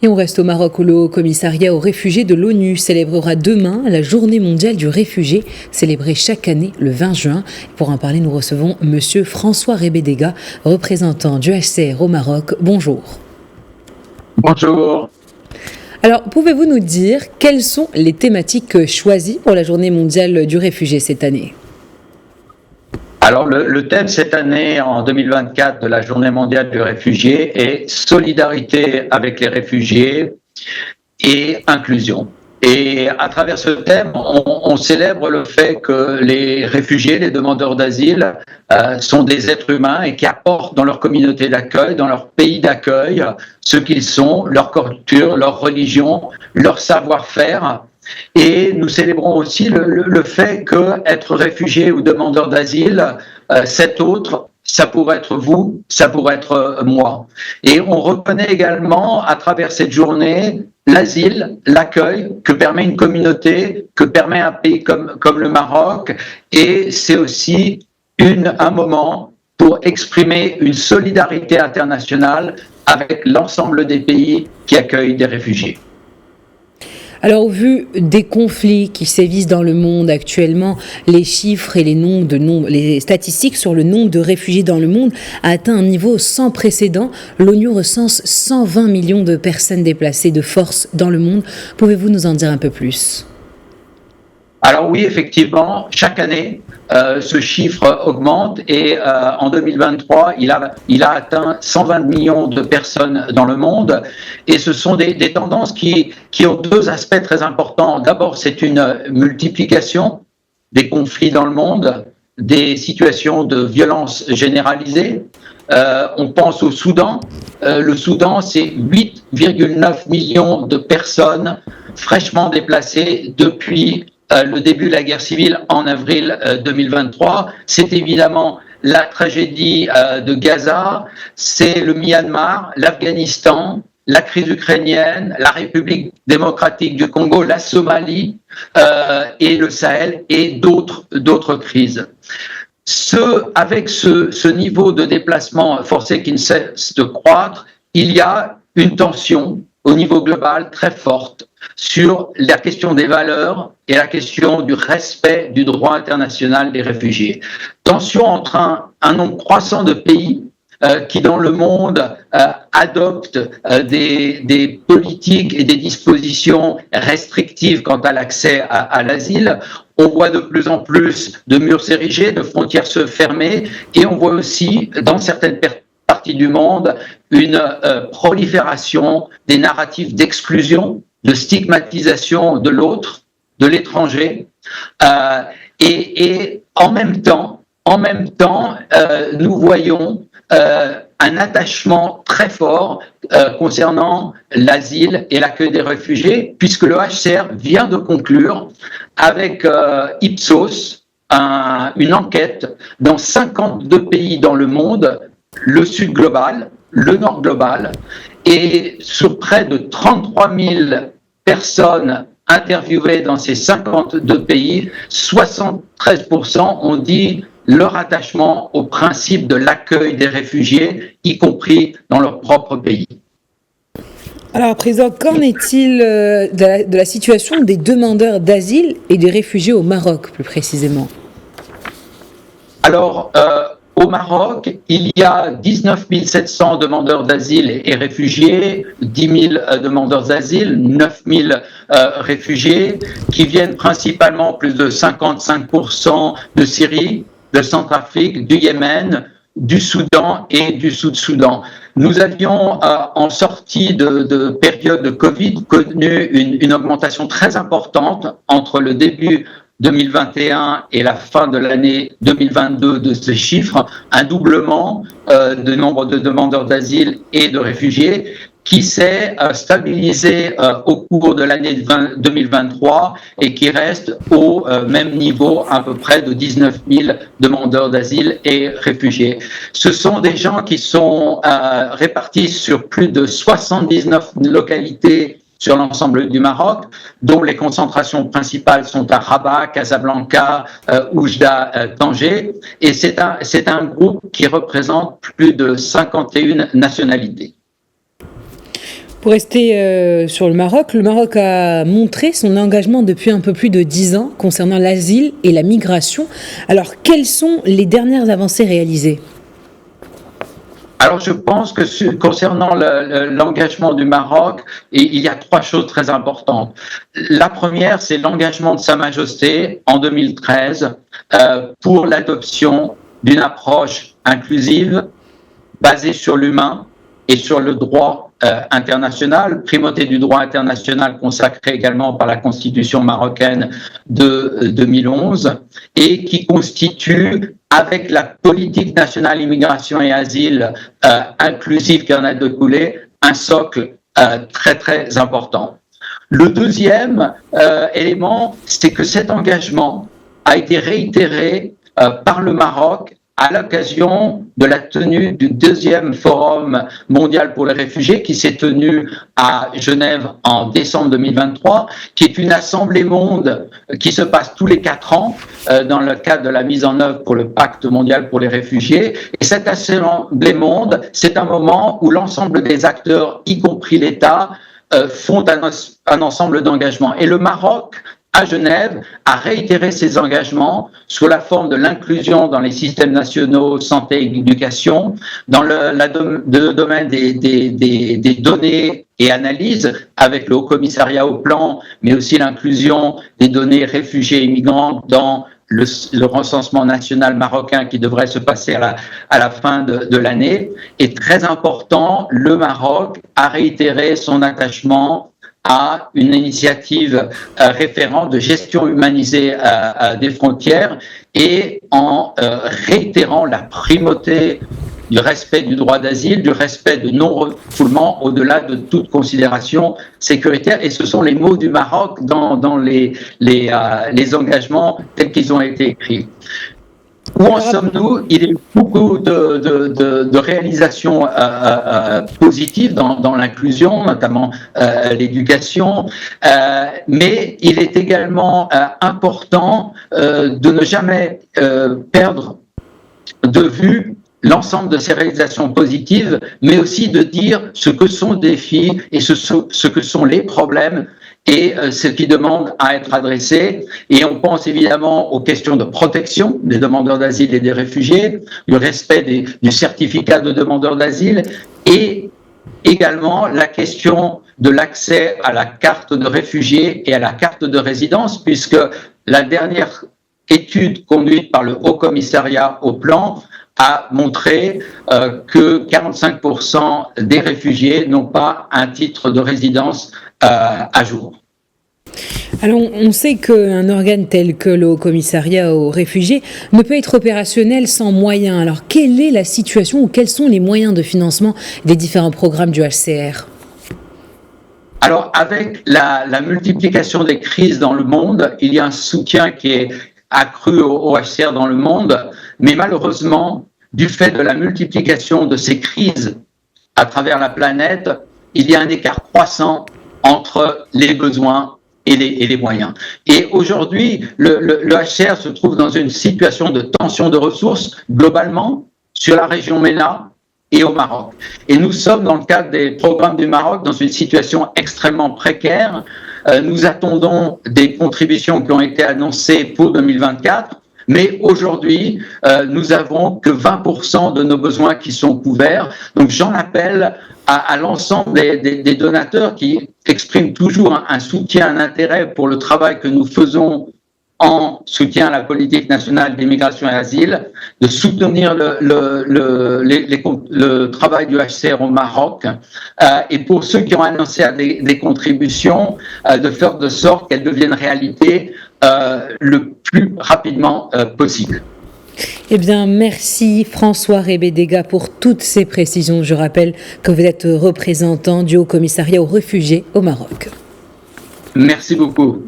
Et on reste au Maroc où le Haut-Commissariat aux réfugiés de l'ONU célébrera demain la Journée mondiale du réfugié, célébrée chaque année le 20 juin. Pour en parler, nous recevons Monsieur François Rebedega, représentant du HCR au Maroc. Bonjour. Bonjour. Alors, pouvez-vous nous dire quelles sont les thématiques choisies pour la Journée mondiale du réfugié cette année ? Alors, le thème cette année, en 2024, de la Journée mondiale du réfugié est solidarité avec les réfugiés et inclusion. Et à travers ce thème, on célèbre le fait que les réfugiés, les demandeurs d'asile, sont des êtres humains et qui apportent dans leur communauté d'accueil, dans leur pays d'accueil, ce qu'ils sont, leur culture, leur religion, leur savoir-faire. Et nous célébrons aussi le fait qu'être réfugié ou demandeur d'asile, cet autre, ça pourrait être vous, ça pourrait être moi. Et on reconnaît également, à travers cette journée, l'asile, l'accueil que permet une communauté, que permet un pays comme le Maroc. Et c'est aussi un moment pour exprimer une solidarité internationale avec l'ensemble des pays qui accueillent des réfugiés. Alors, au vu des conflits qui sévissent dans le monde actuellement, les chiffres et les statistiques sur le nombre de réfugiés dans le monde a atteint un niveau sans précédent. L'ONU recense 120 millions de personnes déplacées de force dans le monde. Pouvez-vous nous en dire un peu plus ? Alors oui, effectivement, chaque année, ce chiffre augmente et en 2023, il a atteint 120 millions de personnes dans le monde. Et ce sont des tendances qui ont deux aspects très importants. D'abord, c'est une multiplication des conflits dans le monde, des situations de violence généralisée. On pense au Soudan. Le Soudan, c'est 8,9 millions de personnes fraîchement déplacées depuis le début de la guerre civile en avril 2023. C'est évidemment la tragédie de Gaza, c'est le Myanmar, l'Afghanistan, la crise ukrainienne, la République démocratique du Congo, la Somalie et le Sahel et d'autres crises. Avec ce niveau de déplacement forcé qui ne cesse de croître, il y a une tension au niveau global très forte sur la question des valeurs et la question du respect du droit international des réfugiés. Tension entre un nombre croissant de pays qui dans le monde adoptent des politiques et des dispositions restrictives quant à l'accès à l'asile. On voit de plus en plus de murs érigés, de frontières se fermer, et on voit aussi dans certaines parties du monde une prolifération des narratifs d'exclusion, de stigmatisation de l'autre, de l'étranger, et en même temps, nous voyons un attachement très fort concernant l'asile et l'accueil des réfugiés, puisque le HCR vient de conclure avec Ipsos une enquête dans 52 pays dans le monde, le Sud global, le Nord global, et sur près de 33 000 personnes interviewées dans ces 52 pays, 73% ont dit leur attachement au principe de l'accueil des réfugiés, y compris dans leur propre pays. Alors, Président, qu'en est-il de la situation des demandeurs d'asile et des réfugiés au Maroc, plus précisément ? Alors, au Maroc, il y a 19 700 demandeurs d'asile et réfugiés, 10 000 demandeurs d'asile, 9 000 réfugiés, qui viennent principalement plus de 55% de Syrie, de Centrafrique, du Yémen, du Soudan et du Sud-Soudan. Nous avions, en sortie de période de Covid, connu une augmentation très importante entre le début 2021 et la fin de l'année 2022 de ces chiffres, un doublement de nombre de demandeurs d'asile et de réfugiés qui s'est stabilisé au cours de l'année 2023 et qui reste au même niveau à peu près de 19 000 demandeurs d'asile et réfugiés. Ce sont des gens qui sont répartis sur plus de 79 localités sur l'ensemble du Maroc, dont les concentrations principales sont à Rabat, Casablanca, Oujda, Tanger, et c'est un groupe qui représente plus de 51 nationalités. Pour rester sur le Maroc a montré son engagement depuis un peu plus de 10 ans concernant l'asile et la migration. Alors, quelles sont les dernières avancées réalisées ? Alors, je pense que concernant l'engagement du Maroc, il y a 3 choses très importantes. La première, c'est l'engagement de Sa Majesté en 2013 pour l'adoption d'une approche inclusive basée sur l'humain et sur le droit international, primauté du droit international consacré également par la Constitution marocaine de 2011 et qui constitue, avec la politique nationale immigration et asile inclusive qui en a découlé, un socle très très important. Le deuxième élément, c'est que cet engagement a été réitéré par le Maroc à l'occasion de la tenue du 2e Forum mondial pour les réfugiés qui s'est tenu à Genève en décembre 2023, qui est une assemblée monde qui se passe tous les 4 ans dans le cadre de la mise en œuvre pour le pacte mondial pour les réfugiés. Et cette assemblée monde, c'est un moment où l'ensemble des acteurs, y compris l'État, font un ensemble d'engagements. Et le Maroc, à Genève, a réitéré ses engagements sous la forme de l'inclusion dans les systèmes nationaux santé et éducation, dans le domaine des données et analyses, avec le Haut-Commissariat au plan, mais aussi l'inclusion des données réfugiés et migrants dans le recensement national marocain qui devrait se passer à la fin de l'année. Et très important, le Maroc a réitéré son attachement à une initiative référente de gestion humanisée des frontières et en réitérant la primauté du respect du droit d'asile, du respect de non-refoulement au-delà de toute considération sécuritaire. Et ce sont les mots du Maroc dans les engagements tels qu'ils ont été écrits. Où en sommes-nous? Il y a eu beaucoup de réalisations positives dans l'inclusion, notamment l'éducation, mais il est également important de ne jamais perdre de vue l'ensemble de ces réalisations positives, mais aussi de dire ce que sont les défis et ce que sont les problèmes et ce qui demande à être adressé. Et on pense évidemment aux questions de protection des demandeurs d'asile et des réfugiés, du respect du certificat de demandeur d'asile et également la question de l'accès à la carte de réfugié et à la carte de résidence, puisque la dernière étude conduite par le Haut-Commissariat au plan a montré que 45% des réfugiés n'ont pas un titre de résidence à jour. Alors, on sait qu'un organe tel que le Haut-Commissariat aux réfugiés ne peut être opérationnel sans moyens. Alors, quelle est la situation ou quels sont les moyens de financement des différents programmes du HCR ? Alors, avec la multiplication des crises dans le monde, il y a un soutien qui est accru au HCR dans le monde, mais malheureusement, du fait de la multiplication de ces crises à travers la planète, il y a un écart croissant entre les besoins et les moyens. Et aujourd'hui, le HCR se trouve dans une situation de tension de ressources globalement sur la région MENA et au Maroc. Et nous sommes, dans le cadre des programmes du Maroc, dans une situation extrêmement précaire. Nous attendons des contributions qui ont été annoncées pour 2024, mais aujourd'hui, nous avons que 20% de nos besoins qui sont couverts. Donc j'en appelle à l'ensemble des donateurs qui expriment toujours un soutien, un intérêt pour le travail que nous faisons en soutien à la politique nationale d'immigration et asile, de soutenir le travail du HCR au Maroc, et pour ceux qui ont annoncé des contributions, de faire de sorte qu'elles deviennent réalité le plus rapidement possible. Eh bien, merci François Rebedega pour toutes ces précisions. Je rappelle que vous êtes représentant du Haut-Commissariat aux réfugiés au Maroc. Merci beaucoup.